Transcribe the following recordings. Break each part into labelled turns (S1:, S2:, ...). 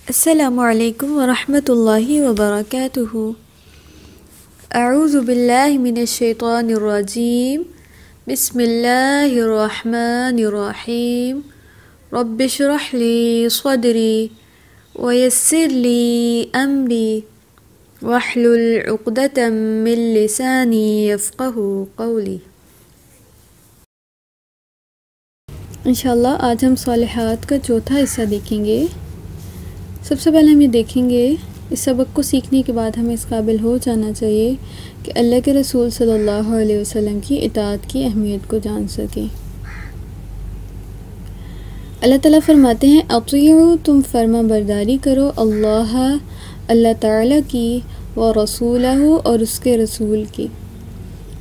S1: السلام علیکم ورحمۃ اللہ وبرکاتہ۔ اعوذ باللہ من الشیطان الرجیم، بسم اللہ الرحمن الرحیم۔ رب اشرح لی صدری ویسر لی امری واحلل عقدۃ من لسانی یفقہوا قولی۔ انشاءاللہ آج ہم صالحات کا چوتھا حصہ دیکھیں گے۔ سب سے پہلے ہم یہ دیکھیں گے، اس سبق کو سیکھنے کے بعد ہمیں اس قابل ہو جانا چاہیے کہ اللہ کے رسول صلی اللہ علیہ وسلم کی اطاعت کی اہمیت کو جان سکیں۔ اللہ تعالیٰ فرماتے ہیں اطیعوا، تم فرما برداری کرو اللہ تعالیٰ کی، و رسولہ، اور اس کے رسول کی۔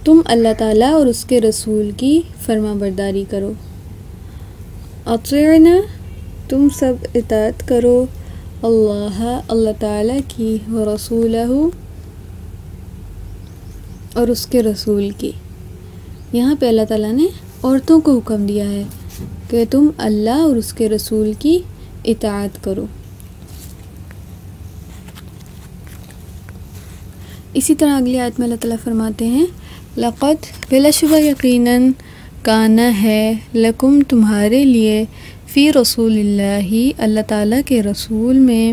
S1: تم اللہ تعالیٰ اور اس کے رسول کی فرما برداری کرو۔ اطیعنا، تم سب اطاعت کرو اللہ تعالیٰ کی، و رسولہ، اور اس کے رسول کی۔ یہاں پہ اللہ تعالیٰ نے عورتوں کو حکم دیا ہے کہ تم اللہ اور اس کے رسول کی اطاعت کرو۔ اسی طرح اگلی آیت میں اللہ تعالیٰ فرماتے ہیں لقد، بلا شبہ یقیناً، کانا ہے، لکم تمہارے لیے، فی رسول اللہ اللہ تعالیٰ کے رسول میں،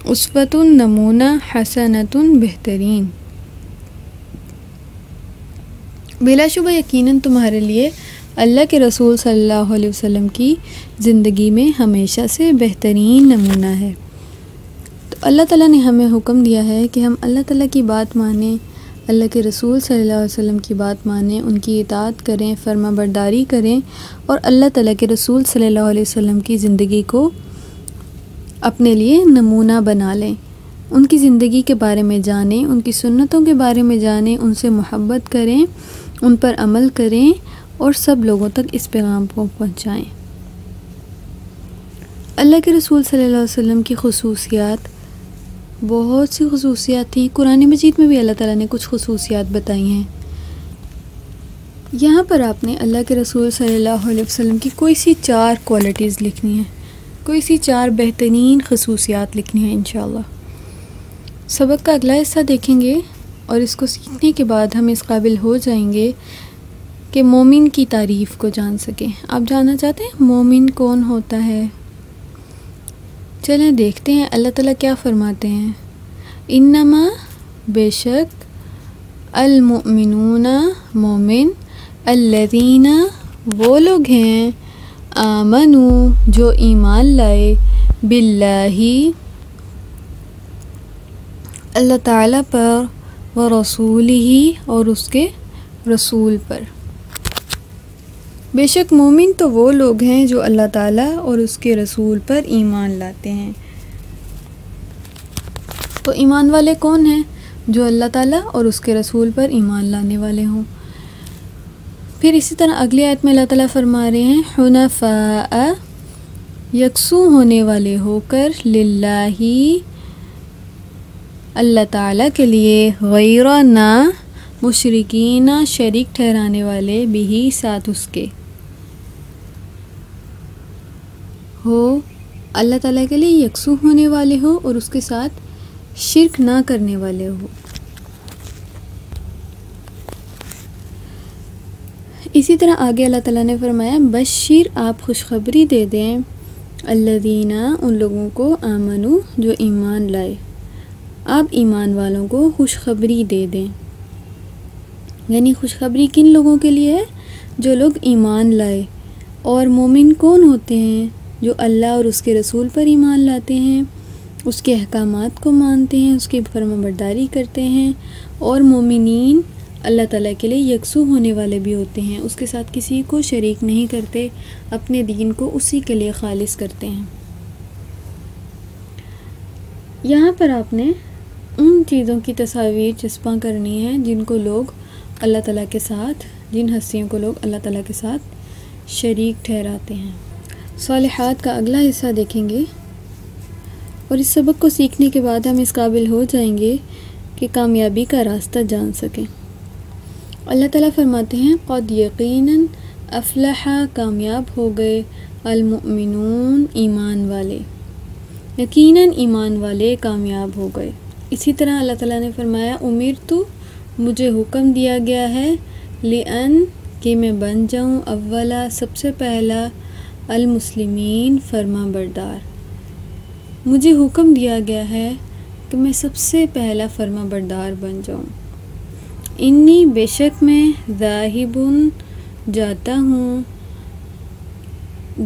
S1: اسوۃ نمونہ، حسنۃ بہترین۔ بلا شبہ یقیناً تمہارے لیے اللہ کے رسول صلی اللہ علیہ وسلم کی زندگی میں ہمیشہ سے بہترین نمونہ ہے۔ تو اللہ تعالیٰ نے ہمیں حکم دیا ہے کہ ہم اللہ تعالیٰ کی بات مانیں، اللہ کے رسول صلی اللہ علیہ وسلم کی بات مانیں، ان کی اطاعت کریں، فرما برداری کریں، اور اللہ تعالیٰ کے رسول صلی اللہ علیہ وسلم کی زندگی کو اپنے لیے نمونہ بنا لیں، ان کی زندگی کے بارے میں جانیں، ان کی سنتوں کے بارے میں جانیں، ان سے محبت کریں، ان پر عمل کریں، اور سب لوگوں تک اس پیغام کو پہنچائیں۔ اللہ کے رسول صلی اللہ علیہ وسلم کی خصوصیات، بہت سی خصوصیات تھیں۔ قرآن مجید میں بھی اللہ تعالیٰ نے کچھ خصوصیات بتائی ہیں۔ یہاں پر آپ نے اللہ کے رسول صلی اللہ علیہ وسلم کی کوئی سی 4 کوالٹیز لکھنی ہیں، کوئی سی 4 بہترین خصوصیات لکھنی ہیں انشاءاللہ۔ سبق کا اگلا حصہ دیکھیں گے اور اس کو سیکھنے کے بعد ہم اس قابل ہو جائیں گے کہ مومن کی تعریف کو جان سکیں۔ آپ جاننا چاہتے ہیں مومن کون ہوتا ہے؟ چلیں دیکھتے ہیں اللہ تعالیٰ کیا فرماتے ہیں۔ انما، بے شک، المؤمنون، مومن، الذین، وہ لوگ ہیں، آمنوا، جو ایمان لائے، باللہ، اللہ تعالیٰ پر، ورسولہ، اور اس کے رسول پر۔ بے شک مومن تو وہ لوگ ہیں جو اللہ تعالیٰ اور اس کے رسول پر ایمان لاتے ہیں۔ تو ایمان والے کون ہیں؟ جو اللہ تعالیٰ اور اس کے رسول پر ایمان لانے والے ہوں۔ پھر اسی طرح اگلی آیت میں اللہ تعالیٰ فرما رہے ہیں حنفاء، یکسو ہونے والے ہو کر، للہ، اللہ تعالیٰ کے لیے، غیر، نہ، مشرکین، شریک ٹھہرانے والے، بھی، ساتھ اس کے، ہو، اللہ تعالیٰ کے لیے یکسو ہونے والے ہو اور اس کے ساتھ شرک نہ کرنے والے ہو۔ اسی طرح آگے اللہ تعالیٰ نے فرمایا بشیر، آپ خوشخبری دے دیں، الذین، ان لوگوں کو، آمنو، جو ایمان لائے، آپ ایمان والوں کو خوشخبری دے دیں۔ یعنی خوشخبری کن لوگوں کے لیے ہے؟ جو لوگ ایمان لائے۔ اور مومن کون ہوتے ہیں؟ جو اللہ اور اس کے رسول پر ایمان لاتے ہیں، اس کے احکامات کو مانتے ہیں، اس کی فرما برداری کرتے ہیں، اور مومنین اللہ تعالیٰ کے لیے یکسو ہونے والے بھی ہوتے ہیں، اس کے ساتھ کسی کو شریک نہیں کرتے، اپنے دین کو اسی کے لیے خالص کرتے ہیں۔ یہاں پر آپ نے ان چیزوں کی تصاویر چسپاں کرنی ہیں جن کو لوگ اللہ تعالیٰ کے ساتھ، جن ہستیوں کو لوگ اللہ تعالیٰ کے ساتھ شریک ٹھہراتے ہیں۔ صالحات کا اگلا حصہ دیکھیں گے اور اس سبق کو سیکھنے کے بعد ہم اس قابل ہو جائیں گے کہ کامیابی کا راستہ جان سکیں۔ اللہ تعالیٰ فرماتے ہیں قد، یقیناً، افلح، کامیاب ہو گئے، المؤمنون، ایمان والے، یقیناً ایمان والے کامیاب ہو گئے۔ اسی طرح اللہ تعالیٰ نے فرمایا امرتو، مجھے حکم دیا گیا ہے، لِأَن، کہ میں بن جاؤں، اولا، سب سے پہلا، المسلمین، فرما بردار۔ مجھے حکم دیا گیا ہے کہ میں سب سے پہلا فرما بردار بن جاؤں۔ انی، بے شک میں، ذاہبٌ، جاتا ہوں،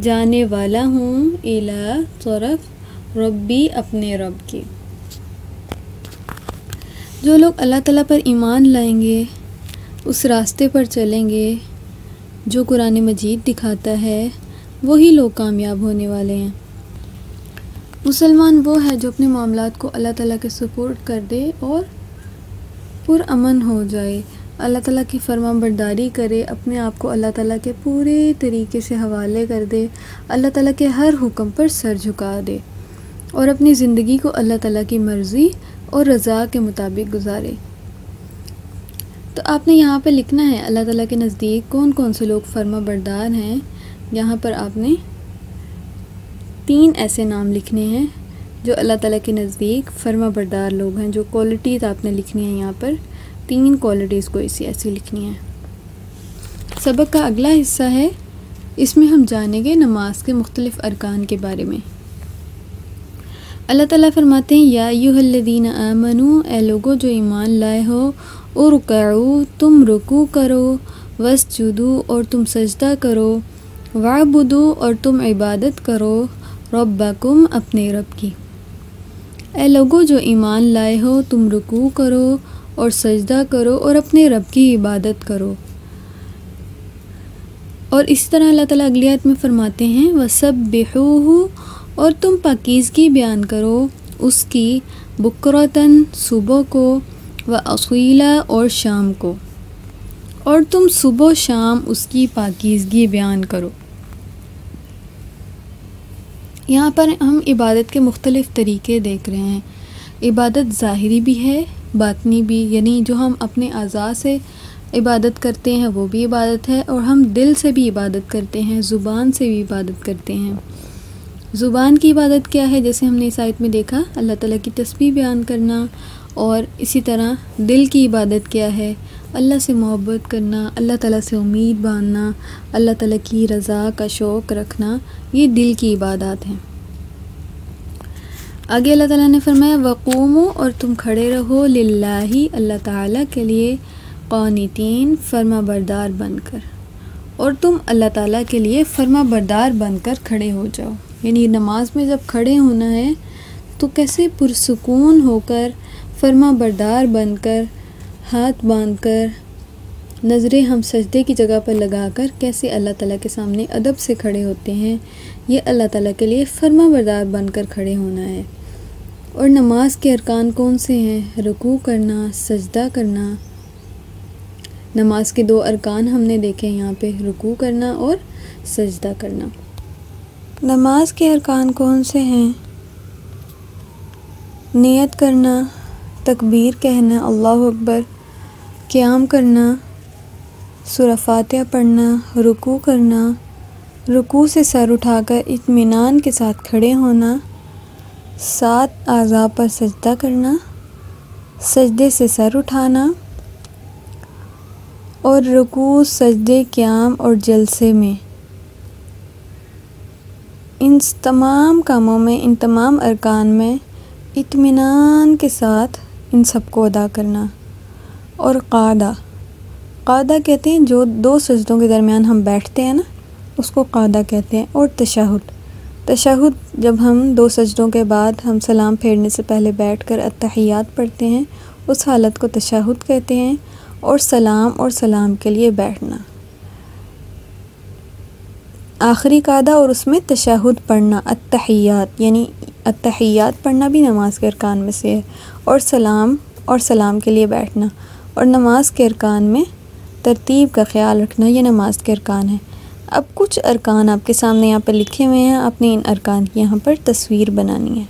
S1: جانے والا ہوں، الی، طرف، ربی، اپنے رب کی۔ جو لوگ اللہ تعالیٰ پر ایمان لائیں گے، اس راستے پر چلیں گے جو قرآن مجید دکھاتا ہے، وہی لوگ کامیاب ہونے والے ہیں۔ مسلمان وہ ہے جو اپنے معاملات کو اللہ تعالیٰ کے سپورٹ کر دے اور پرامن ہو جائے، اللہ تعالیٰ کی فرما برداری کرے، اپنے آپ کو اللہ تعالیٰ کے پورے طریقے سے حوالے کر دے، اللہ تعالیٰ کے ہر حکم پر سر جھکا دے اور اپنی زندگی کو اللہ تعالیٰ کی مرضی اور رضا کے مطابق گزارے۔ تو آپ نے یہاں پہ لکھنا ہے اللہ تعالیٰ کے نزدیک کون کون سے لوگ فرما بردار ہیں۔ یہاں پر آپ نے 3 ایسے نام لکھنے ہیں جو اللہ تعالیٰ کے نزدیک فرما بردار لوگ ہیں، جو کوالٹیز آپ نے لکھنی ہیں۔ یہاں پر 3 کوالٹیز کو ایسی لکھنی ہیں۔ سبق کا اگلا حصہ ہے، اس میں ہم جانیں گے نماز کے مختلف ارکان کے بارے میں۔ اللہ تعالیٰ فرماتے ہیں یا ایھا الذین آمنو، اے لوگو جو ایمان لائے ہو، ارکعوا، تم رکوع کرو، واسجدوا، اور تم سجدہ کرو، واعبدوا، اور تم عبادت کرو، ربکم، اپنے رب کی۔ اے لوگو جو ایمان لائے ہو، تم رکوع کرو اور سجدہ کرو اور اپنے رب کی عبادت کرو۔ اور اس طرح اللہ تعالیٰ اگلی آیت میں فرماتے ہیں وَسَبِّحُوهُ، اور تم پاکیزگی بیان کرو اس کی، بکرتاً، صبح کو، وَأَصِیلًا، اور شام کو، اور تم صبح و شام اس کی پاکیزگی بیان کرو۔ یہاں پر ہم عبادت کے مختلف طریقے دیکھ رہے ہیں۔ عبادت ظاہری بھی ہے، باطنی بھی، یعنی جو ہم اپنے اعضاء سے عبادت کرتے ہیں وہ بھی عبادت ہے، اور ہم دل سے بھی عبادت کرتے ہیں، زبان سے بھی عبادت کرتے ہیں۔ زبان کی عبادت کیا ہے؟ جیسے ہم نے اس آیت میں دیکھا، اللہ تعالیٰ کی تسبیح بیان کرنا، اور اسی طرح دل کی عبادت کیا ہے؟ اللہ سے محبت کرنا، اللہ تعالیٰ سے امید باندھنا، اللہ تعالیٰ کی رضا کا شوق رکھنا، یہ دل کی عبادات ہیں۔ آگے اللہ تعالیٰ نے فرمایا وقوموا، اور تم کھڑے رہو، للہ، اللہ تعالیٰ کے لیے، قانتین، فرما بردار بن کر، اور تم اللہ تعالیٰ کے لیے فرما بردار بن کر کھڑے ہو جاؤ۔ یعنی نماز میں جب کھڑے ہونا ہے تو کیسے پرسکون ہو کر، فرما بردار بن کر، ہاتھ باندھ کر، نظریں ہم سجدے کی جگہ پر لگا کر کیسے اللہ تعالیٰ کے سامنے ادب سے کھڑے ہوتے ہیں، یہ اللہ تعالیٰ کے لیے فرما بردار بن کر کھڑے ہونا ہے۔ اور نماز کے ارکان کون سے ہیں؟ رکوع کرنا، سجدہ کرنا۔ نماز کے 2 ارکان ہم نے دیکھے یہاں پہ، رکوع کرنا اور سجدہ کرنا۔ نماز کے ارکان کون سے ہیں؟ نیت کرنا، تکبیر کہنا، اللہ اکبر، قیام کرنا، سورہ فاتحہ پڑھنا، رکوع کرنا، رکوع سے سر اٹھا کر اطمینان کے ساتھ کھڑے ہونا، 7 اعضاء پر سجدہ کرنا، سجدے سے سر اٹھانا، اور رکوع، سجدے، قیام اور جلسے میں، ان تمام کاموں میں، ان تمام ارکان میں اطمینان کے ساتھ ان سب کو ادا کرنا۔ اور قعدہ کہتے ہیں جو 2 سجدوں کے درمیان ہم بیٹھتے ہیں نا، اس کو قعدہ کہتے ہیں۔ اور تشہد جب ہم 2 سجدوں کے بعد ہم سلام پھیرنے سے پہلے بیٹھ کر التحیات پڑھتے ہیں، اس حالت کو تشہد کہتے ہیں۔ اور سلام کے لیے بیٹھنا، آخری قعدہ اور اس میں تشہد پڑھنا، التحیات، یعنی التحیات پڑھنا بھی نماز کے ارکان میں سے ہے، اور سلام کے لیے بیٹھنا۔ اور نماز کے ارکان میں ترتیب کا خیال رکھنا، یہ نماز کے ارکان ہیں۔ اب کچھ ارکان آپ کے سامنے یہاں پر لکھے ہوئے ہیں، آپ نے ان ارکان کی یہاں پر تصویر بنانی ہے۔